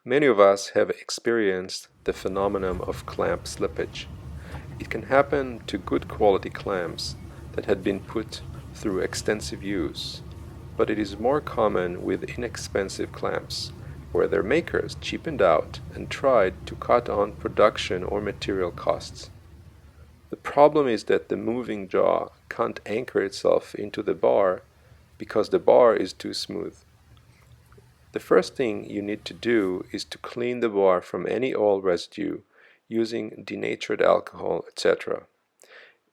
Many of us have experienced the phenomenon of clamp slippage. It can happen to good quality clamps that had been put through extensive use, but it is more common with inexpensive clamps, where their makers cheapened out and tried to cut on production or material costs. The problem is that the moving jaw can't anchor itself into the bar because the bar is too smooth. The first thing you need to do is to clean the bar from any oil residue using denatured alcohol, etc.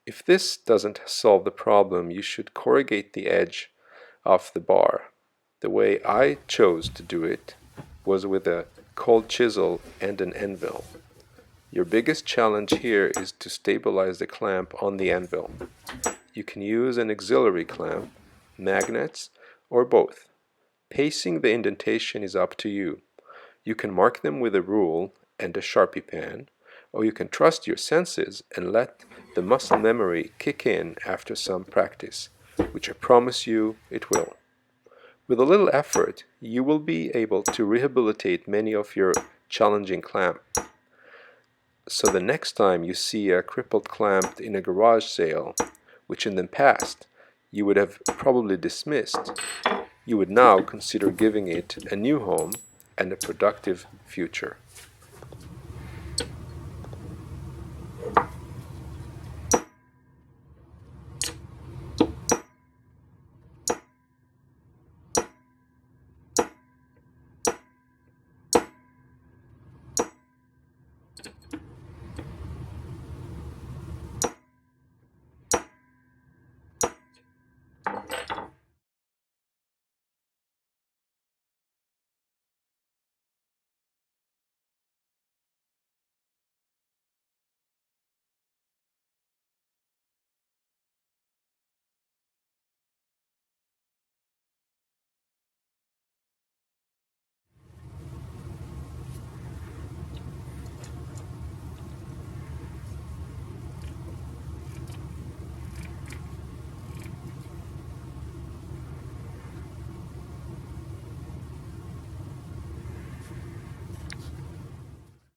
If this doesn't solve the problem, you should corrugate the edge of the bar. The way I chose to do it was with a cold chisel and an anvil. Your biggest challenge here is to stabilize the clamp on the anvil. You can use an auxiliary clamp, magnets, or both. Pacing the indentation is up to you. You can mark them with a rule and a sharpie pen, or you can trust your senses and let the muscle memory kick in after some practice, which I promise you it will. With a little effort, you will be able to rehabilitate many of your challenging clamps. So the next time you see a crippled clamp in a garage sale, which in the past you would have probably dismissed, you would now consider giving it a new home and a productive future.